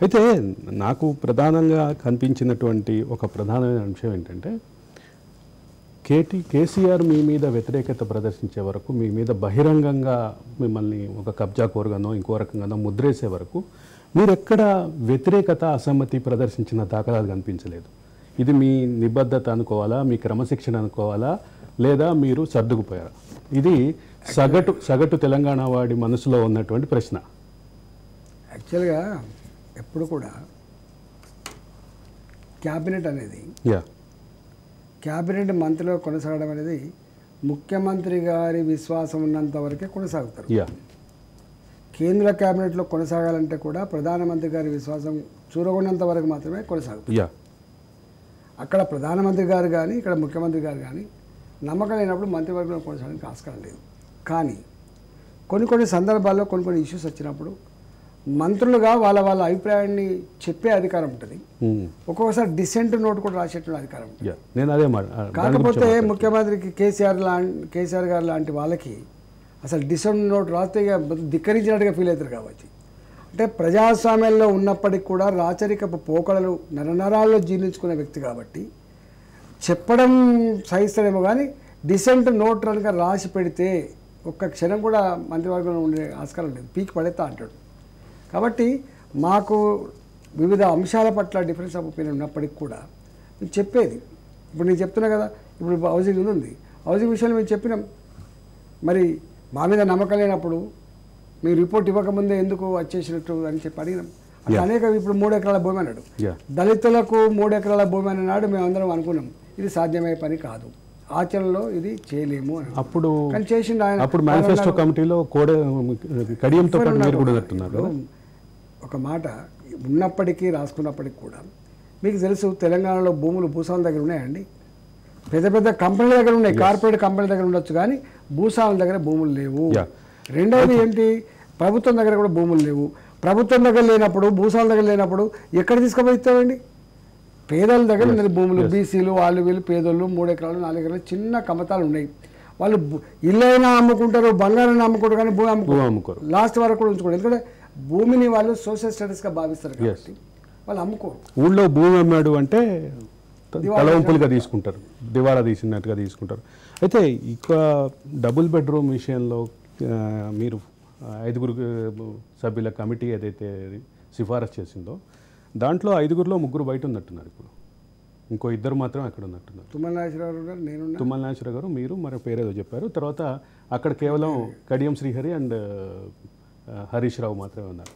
అయితే నాకు ప్రధానంగా కనిపించినటువంటి ఒక ప్రధానమైన అంశం ఏంటంటే కేసీఆర్ మీ మీద వ్యతిరేకత ప్రదర్శించే వరకు, మీ మీద బహిరంగంగా మిమ్మల్ని ఒక కబ్జా కోరుగానో ఇంకో రకంగానో ముద్రేసే వరకు మీరు ఎక్కడ వ్యతిరేకత, అసమ్మతి ప్రదర్శించిన దాఖలాలు కనిపించలేదు. ఇది మీ నిబద్ధత అనుకోవాలా, మీ క్రమశిక్షణ అనుకోవాలా, లేదా మీరు సర్దుకుపోయారా? ఇది సగటు తెలంగాణ వాడి మనసులో ఉన్నటువంటి ప్రశ్న. యాక్చువల్గా ఎప్పుడు కూడా క్యాబినెట్ అనేది క్యాబినెట్ మంత్రిలో కొనసాగడం అనేది ముఖ్యమంత్రి గారి విశ్వాసం ఉన్నంత వరకే కొనసాగుతారు. కేంద్ర క్యాబినెట్లో కొనసాగాలంటే కూడా ప్రధానమంత్రి గారి విశ్వాసం చూరగొన్నంత వరకు మాత్రమే కొనసాగుతుంది. అక్కడ ప్రధానమంత్రి గారు కానీ ఇక్కడ ముఖ్యమంత్రి గారు కానీ నమ్మకం లేనప్పుడు మంత్రివర్గంలో కొనసాగడానికి ఆస్కారం లేదు. కానీ కొన్ని సందర్భాల్లో కొన్ని ఇష్యూస్ వచ్చినప్పుడు మంత్రులుగా వాళ్ళ అభిప్రాయాన్ని చెప్పే అధికారం ఉంటుంది. ఒక్కొక్కసారి డిసెంట్ నోట్ కూడా రాసేటువంటి అధికారం ఉంటుంది. కాకపోతే ముఖ్యమంత్రికి కేసీఆర్ గారు లాంటి వాళ్ళకి అసలు డిసెంట్ నోట్ రాస్తే ధిక్కరించినట్టుగా ఫీల్ అవుతారు. కాబట్టి అంటే ప్రజాస్వామ్యంలో ఉన్నప్పటికీ కూడా రాచరికపు పోకడలు నరనరాల్లో జీర్ణించుకునే వ్యక్తి కాబట్టి చెప్పడం సహిస్తాడేమో, కానీ డిసెంట్ నోట్ కనుక రాసి పెడితే ఒక్క క్షణం కూడా మంత్రివర్గంలో ఉండే ఆస్కారం లేదు, పీకి పడేస్తా అంటాడు. కాబట్టి మాకు వివిధ అంశాల పట్ల డిఫరెన్స్ ఆఫ్ ఒపీనియన్ ఉన్నప్పటికీ కూడా నేను చెప్పేది, ఇప్పుడు నేను చెప్తున్నా కదా, ఇప్పుడు హౌసింగ్ ఉంది, హౌసింగ్ విషయంలో మేము చెప్పినాం. మరి మా మీద నమ్మకం లేనప్పుడు మీరు రిపోర్ట్ ఇవ్వకముందే ఎందుకు వచ్చేసినట్టు అని చెప్పి అడిగినాం. అట్లా అనేక, ఇప్పుడు 3 ఎకరాల భూమి అన్నాడు, దళితులకు 3 ఎకరాల భూమి అన్నాడు. మేమందరం అనుకున్నాం ఇది సాధ్యమయ్యే పని కాదు, ఆచరణలో ఇది చేయలేము అని. అప్పుడు కానీ చేసిండు ఆయన. అప్పుడు మేనిఫెస్టో కమిటీలో కడియంతో పాటు మీరు కూడా చెప్తున్నారు. ఒక మాట ఉన్నప్పటికీ రాసుకున్నప్పటికీ కూడా మీకు తెలుసు తెలంగాణలో భూములు భూస్వాముల దగ్గర ఉన్నాయండి. పెద్ద పెద్ద కంపెనీల దగ్గర ఉన్నాయి, కార్పొరేట్ కంపెనీల దగ్గర ఉండొచ్చు, కానీ భూస్వాముల దగ్గర భూములు లేవు. రెండవది ఏంటి, ప్రభుత్వం దగ్గర కూడా భూములు లేవు. ప్రభుత్వం దగ్గర లేనప్పుడు, భూస్వాముల దగ్గర లేనప్పుడు ఎక్కడ తీసుకుపోయి ఇస్తామండి? పేదల దగ్గర ఉన్నది భూములు, బీసీలు వాళ్ళు వీళ్ళు పేదోళ్ళు 3 ఎకరాలు 4 ఎకరాలు చిన్న కమతాలు ఉన్నాయి. వాళ్ళు ఇళ్ళైనా అమ్ముకుంటారు, బంగారాన్ని అమ్ముకుంటారు, కానీ భూమి అమ్ముకోరు. లాస్ట్ వరకు కూడా ఉంచుకోరు. ఎందుకంటే భూమిని వాళ్ళు సోషల్ స్టేటస్గా భావిస్తారు కాబట్టి వాళ్ళు అమ్ముకోరు. ఊళ్ళో భూమి అమ్మాడు అంటే తలవంపులుగా తీసుకుంటారు, దివాళా తీసినట్టుగా తీసుకుంటారు. అయితే ఇక డబుల్ బెడ్రూమ్ విషయంలో మీరు 5 సభ్యుల కమిటీ ఏదైతే సిఫారసు చేసిందో దాంట్లో 5గురిలో 3 బయట ఉన్నట్టున్నారు. ఇప్పుడు ఇంకో 2 మాత్రం అక్కడ ఉన్నట్టున్నారు. తుమ్మల నాగేశ్వరరావు గారు, నేను, తుమ్మల నాగేశ్వరరావు గారు, మీరు మరి పేరేదో చెప్పారు. తర్వాత అక్కడ కేవలం కడియం శ్రీహరి అండ్ హరీష్ రావు మాత్రమే ఉన్నారు.